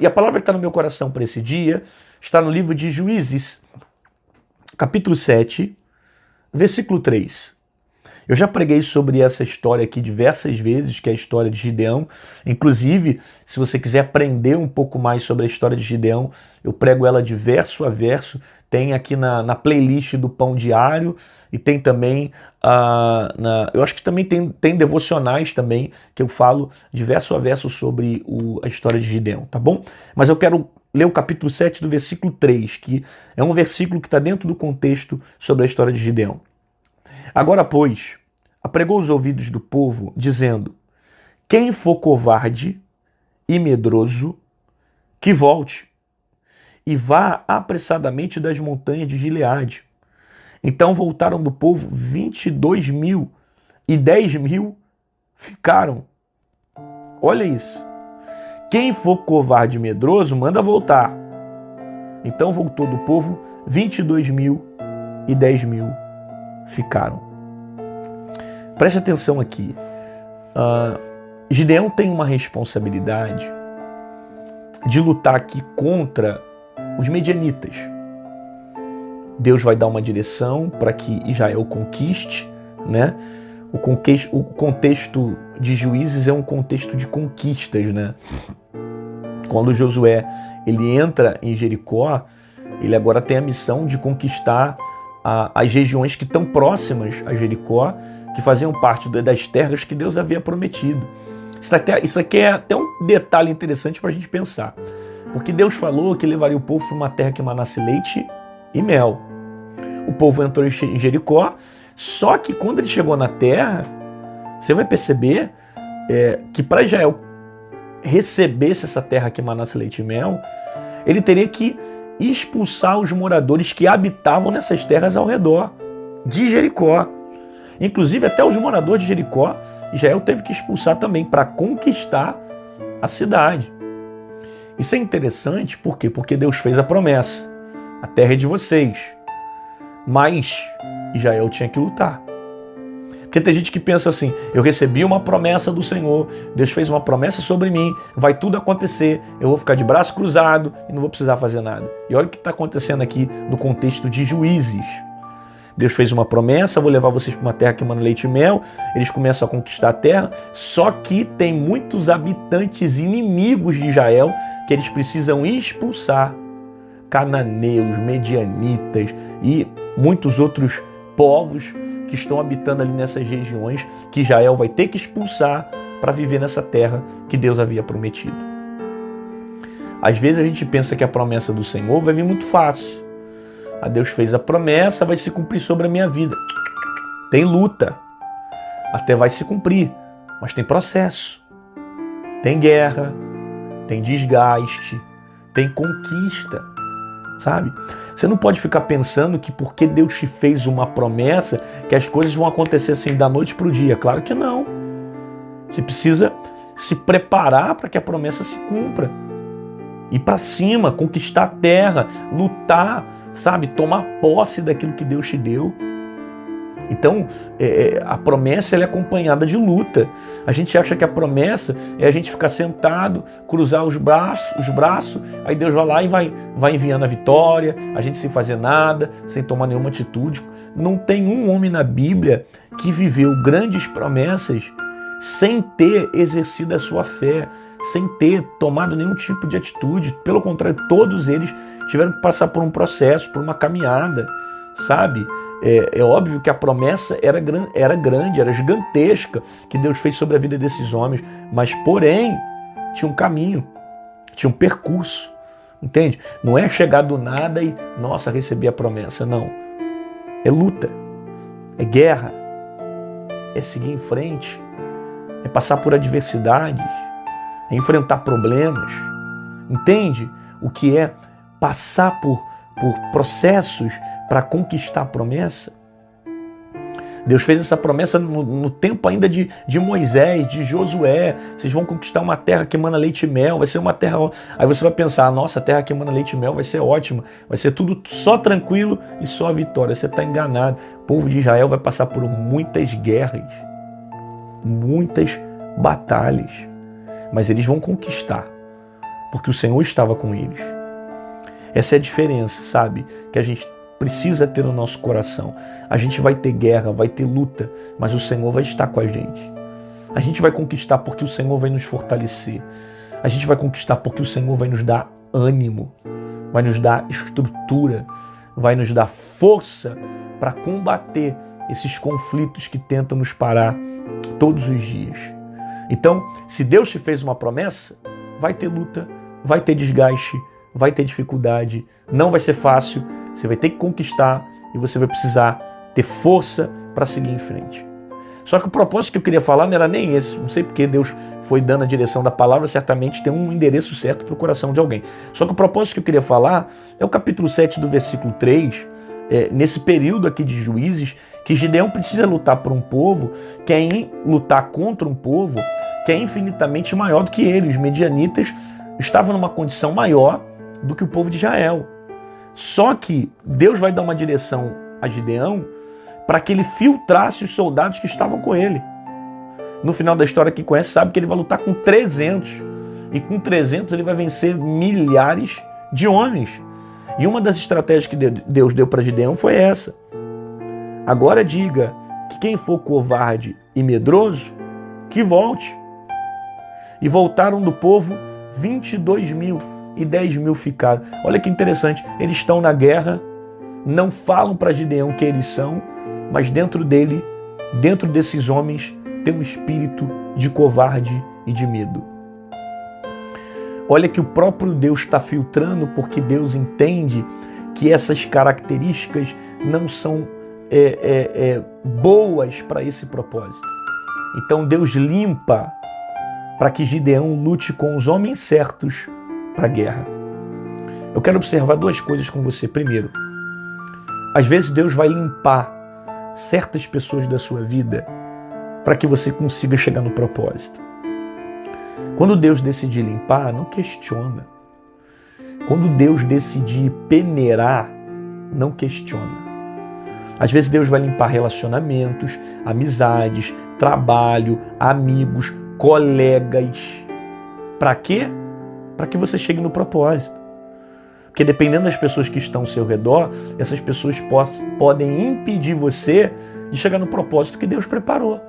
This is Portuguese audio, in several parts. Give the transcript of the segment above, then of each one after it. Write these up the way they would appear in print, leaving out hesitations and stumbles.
E a palavra que está no meu coração para esse dia está no livro de Juízes, capítulo 7, versículo 3. Eu já preguei sobre essa história aqui diversas vezes, que é a história de Gideão. Inclusive, se você quiser aprender um pouco mais sobre a história de Gideão, eu prego ela de verso a verso. Tem aqui na playlist do Pão Diário e tem também, eu acho que também tem devocionais também, que eu falo de verso a verso sobre a história de Gideão, tá bom? Mas eu quero ler o capítulo 7 do versículo 3, que é um versículo que está dentro do contexto sobre a história de Gideão. Agora, pois, apregou os ouvidos do povo, dizendo: quem for covarde e medroso, que volte, e vá apressadamente das montanhas de Gileade. Então voltaram do povo 22.000, e 10.000 ficaram. Olha isso. Quem for covarde e medroso, manda voltar. Então voltou do povo 22.000, e 10.000 ficaram. Preste atenção aqui. Gideão tem uma responsabilidade de lutar aqui contra os medianitas. Deus vai dar uma direção para que Israel conquiste, né? O contexto de Juízes é um contexto de conquistas, né? Quando Josué ele entra em Jericó, ele agora tem a missão de conquistar as regiões que estão próximas a Jericó, que faziam parte das terras que Deus havia prometido. Isso aqui é até um detalhe interessante para a gente pensar. Porque Deus falou que levaria o povo para uma terra que manasse leite e mel. O povo entrou em Jericó, só que quando ele chegou na terra, você vai perceber que para Israel recebesse essa terra que manasse leite e mel, ele teria que expulsar os moradores que habitavam nessas terras ao redor de Jericó. Inclusive até os moradores de Jericó, Israel teve que expulsar também para conquistar a cidade. Isso é interessante, por quê? Porque Deus fez a promessa. A terra é de vocês. Mas Israel tinha que lutar. Porque tem gente que pensa assim: eu recebi uma promessa do Senhor, Deus fez uma promessa sobre mim, vai tudo acontecer, eu vou ficar de braço cruzado e não vou precisar fazer nada. E olha o que está acontecendo aqui no contexto de Juízes. Deus fez uma promessa: vou levar vocês para uma terra que mana leite e mel. Eles começam a conquistar a terra, só que tem muitos habitantes inimigos de Israel que eles precisam expulsar. Cananeus, medianitas e muitos outros povos que estão habitando ali nessas regiões, que Israel vai ter que expulsar para viver nessa terra que Deus havia prometido. Às vezes a gente pensa que a promessa do Senhor vai vir muito fácil. Deus fez a promessa, vai se cumprir sobre a minha vida. Tem luta, até vai se cumprir, mas tem processo, tem guerra, tem desgaste, tem conquista, sabe? Você não pode ficar pensando que porque Deus te fez uma promessa, que as coisas vão acontecer assim da noite para o dia. Claro que não. Você precisa se preparar para que a promessa se cumpra. Ir para cima, conquistar a terra, lutar, sabe? Tomar posse daquilo que Deus te deu. Então, a promessa ela é acompanhada de luta. A gente acha que a promessa é a gente ficar sentado, cruzar os braços, aí Deus vai lá e vai enviando a vitória, a gente sem fazer nada, sem tomar nenhuma atitude. Não tem um homem na Bíblia que viveu grandes promessas sem ter exercido a sua fé, sem ter tomado nenhum tipo de atitude. Pelo contrário, todos eles tiveram que passar por um processo, por uma caminhada, sabe? É óbvio que a promessa era grande, era gigantesca, que Deus fez sobre a vida desses homens, mas porém tinha um caminho, tinha um percurso, entende? Não é chegar do nada e, nossa, recebi a promessa, não. É luta, é guerra, é seguir em frente, é passar por adversidades, é enfrentar problemas, entende? O que é passar por processos para conquistar a promessa. Deus fez essa promessa no tempo ainda de Moisés, de Josué. Vocês vão conquistar uma terra que emana leite e mel, vai ser uma terra... Aí você vai pensar, nossa, a terra que emana leite e mel vai ser ótima, vai ser tudo só tranquilo e só vitória. Você está enganado. O povo de Israel vai passar por muitas guerras, muitas batalhas, mas eles vão conquistar, porque o Senhor estava com eles. Essa é a diferença, sabe? Que a gente precisa ter no nosso coração. A gente vai ter guerra, vai ter luta, mas o Senhor vai estar com a gente. A gente vai conquistar porque o Senhor vai nos fortalecer. A gente vai conquistar porque o Senhor vai nos dar ânimo, vai nos dar estrutura, vai nos dar força para combater esses conflitos que tentam nos parar todos os dias. Então, se Deus te fez uma promessa, vai ter luta, vai ter desgaste, vai ter dificuldade, não vai ser fácil, você vai ter que conquistar e você vai precisar ter força para seguir em frente. Só que o propósito que eu queria falar não era nem esse, não sei porque Deus foi dando a direção da palavra, certamente tem um endereço certo para o coração de alguém. Só que o propósito que eu queria falar é o capítulo 7 do versículo 3, nesse período aqui de Juízes, que Gideão precisa lutar por um povo, quer lutar contra um povo que é infinitamente maior do que ele. Os medianitas estavam numa condição maior do que o povo de Israel. Só que Deus vai dar uma direção a Gideão para que ele filtrasse os soldados que estavam com ele. No final da história, quem conhece sabe que ele vai lutar com 300. E com 300 ele vai vencer milhares de homens. E uma das estratégias que Deus deu para Gideão foi essa. Agora diga que quem for covarde e medroso, que volte. E voltaram do povo 22.000 e 10.000 ficaram. Olha que interessante, eles estão na guerra, não falam para Gideão quem eles são, mas dentro desses homens, tem um espírito de covarde e de medo. Olha que o próprio Deus está filtrando, porque Deus entende que essas características não são boas para esse propósito. Então Deus limpa para que Gideão lute com os homens certos para a guerra. Eu quero observar duas coisas com você. Primeiro, às vezes Deus vai limpar certas pessoas da sua vida para que você consiga chegar no propósito. Quando Deus decidir limpar, não questiona. Quando Deus decidir peneirar, não questiona. Às vezes Deus vai limpar relacionamentos, amizades, trabalho, amigos, colegas. Para quê? Para que você chegue no propósito. Porque dependendo das pessoas que estão ao seu redor, essas pessoas podem impedir você de chegar no propósito que Deus preparou.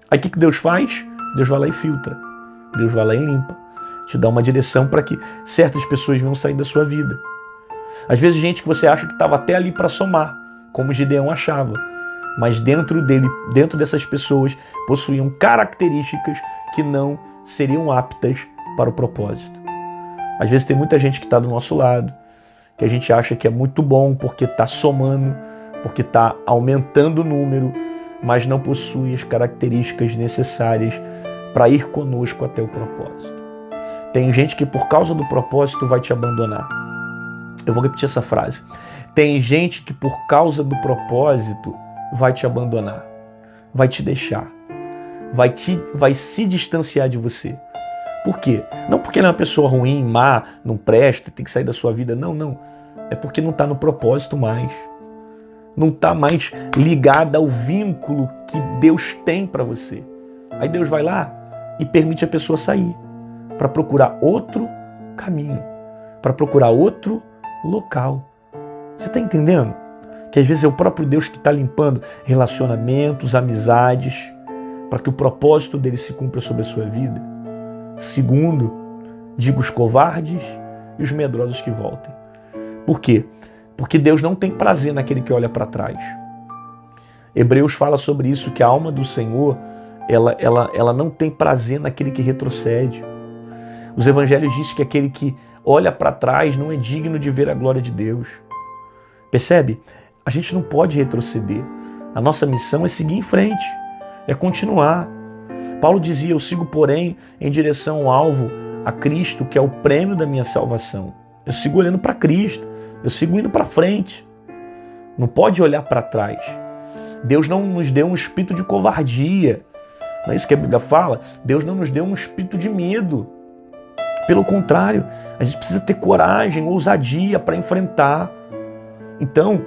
Aí o que Deus faz? Deus vai lá e filtra. Deus vai lá e limpa. Te dá uma direção para que certas pessoas vão sair da sua vida. Às vezes gente que você acha que estava até ali para somar, como Gideão achava. Mas dentro dessas pessoas, possuíam características que não seriam aptas para o propósito. Às vezes tem muita gente que está do nosso lado, que a gente acha que é muito bom porque está somando, porque está aumentando o número, mas não possui as características necessárias para ir conosco até o propósito. Tem gente que por causa do propósito vai te abandonar. Eu vou repetir essa frase. Tem gente que por causa do propósito vai te abandonar, vai te deixar, vai se distanciar de você. Por quê? Não porque ela é uma pessoa ruim, má, não presta, tem que sair da sua vida. Não. É porque não está no propósito mais. Não está mais ligada ao vínculo que Deus tem para você. Aí Deus vai lá e permite a pessoa sair para procurar outro caminho, para procurar outro local. Você está entendendo? Que às vezes é o próprio Deus que está limpando relacionamentos, amizades, para que o propósito dele se cumpra sobre a sua vida. Segundo, diga os covardes e os medrosos que voltem. Por quê? Porque Deus não tem prazer naquele que olha para trás. Hebreus fala sobre isso, que a alma do Senhor, ela não tem prazer naquele que retrocede. Os evangelhos dizem que aquele que olha para trás não é digno de ver a glória de Deus. Percebe? A gente não pode retroceder. A nossa missão é seguir em frente, é continuar. Paulo dizia, eu sigo, porém, em direção ao alvo, a Cristo, que é o prêmio da minha salvação. Eu sigo olhando para Cristo, eu sigo indo para frente. Não pode olhar para trás. Deus não nos deu um espírito de covardia. Não é isso que a Bíblia fala? Deus não nos deu um espírito de medo. Pelo contrário, a gente precisa ter coragem, ousadia para enfrentar. Então,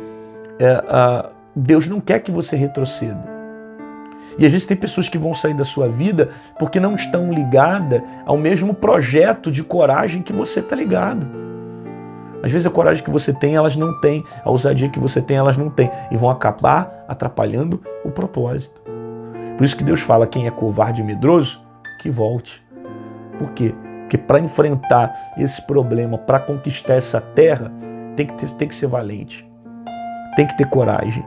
Deus não quer que você retroceda. E às vezes tem pessoas que vão sair da sua vida porque não estão ligadas ao mesmo projeto de coragem que você está ligado. Às vezes a coragem que você tem, elas não têm. A ousadia que você tem, elas não têm. E vão acabar atrapalhando o propósito. Por isso que Deus fala, quem é covarde e medroso, que volte. Por quê? Porque para enfrentar esse problema, para conquistar essa terra, tem que ser valente. Tem que ter coragem.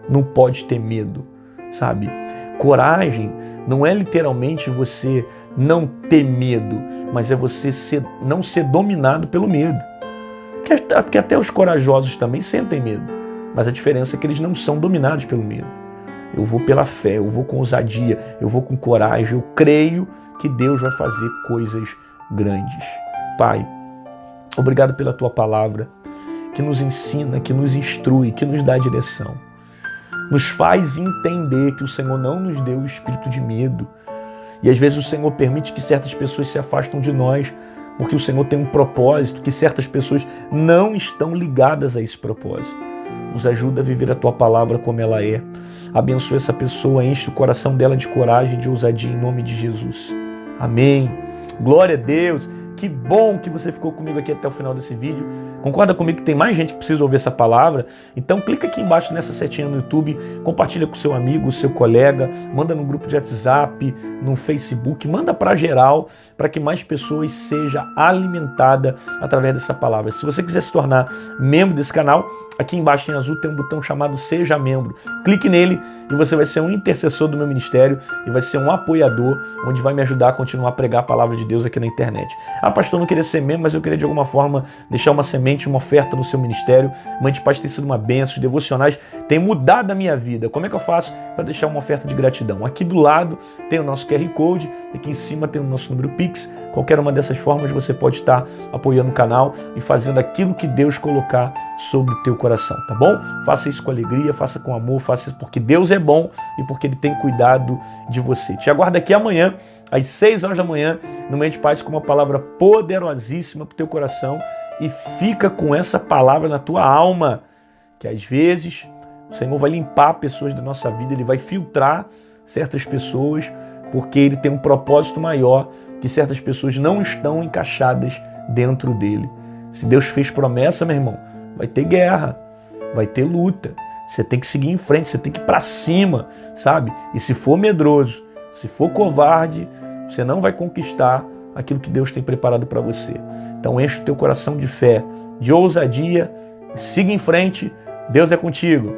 Não pode ter medo, sabe? Coragem não é literalmente você não ter medo, mas é você não ser dominado pelo medo. Porque até os corajosos também sentem medo, mas a diferença é que eles não são dominados pelo medo. Eu vou pela fé, eu vou com ousadia, eu vou com coragem, eu creio que Deus vai fazer coisas grandes. Pai, obrigado pela Tua palavra, que nos ensina, que nos instrui, que nos dá direção. Nos faz entender que o Senhor não nos deu o espírito de medo. E às vezes o Senhor permite que certas pessoas se afastem de nós, porque o Senhor tem um propósito, que certas pessoas não estão ligadas a esse propósito. Nos ajuda a viver a Tua palavra como ela é. Abençoa essa pessoa, enche o coração dela de coragem, de ousadia, em nome de Jesus. Amém. Glória a Deus. Que bom que você ficou comigo aqui até o final desse vídeo. Concorda comigo que tem mais gente que precisa ouvir essa palavra? Então clica aqui embaixo nessa setinha no YouTube, compartilha com seu amigo, seu colega, manda no grupo de WhatsApp, no Facebook, manda para geral, para que mais pessoas sejam alimentadas através dessa palavra. Se você quiser se tornar membro desse canal, aqui embaixo em azul tem um botão chamado Seja Membro. Clique nele e você vai ser um intercessor do meu ministério e vai ser um apoiador, onde vai me ajudar a continuar a pregar a palavra de Deus aqui na internet. Ah, pastor, não queria ser membro, mas eu queria de alguma forma deixar uma semente, uma oferta no seu ministério. Mãe de Paz tem sido uma bênção, os devocionais têm mudado a minha vida. Como é que eu faço para deixar uma oferta de gratidão? Aqui do lado tem o nosso QR Code, aqui em cima tem o nosso número Pix. Qualquer uma dessas formas você pode estar apoiando o canal e fazendo aquilo que Deus colocar sobre o teu coração, tá bom? Faça isso com alegria, faça com amor, faça isso porque Deus é bom e porque Ele tem cuidado de você. Te aguardo aqui amanhã, às 6 horas da manhã, no Mãe de Paz, com uma palavra poderosíssima para o teu coração, e fica com essa palavra na tua alma, que às vezes o Senhor vai limpar pessoas da nossa vida, Ele vai filtrar certas pessoas, porque Ele tem um propósito maior, que certas pessoas não estão encaixadas dentro dele. Se Deus fez promessa, meu irmão, vai ter guerra, vai ter luta, você tem que seguir em frente, você tem que ir para cima, sabe? E se for medroso, se for covarde, você não vai conquistar aquilo que Deus tem preparado para você. Então enche o teu coração de fé, de ousadia, siga em frente, Deus é contigo.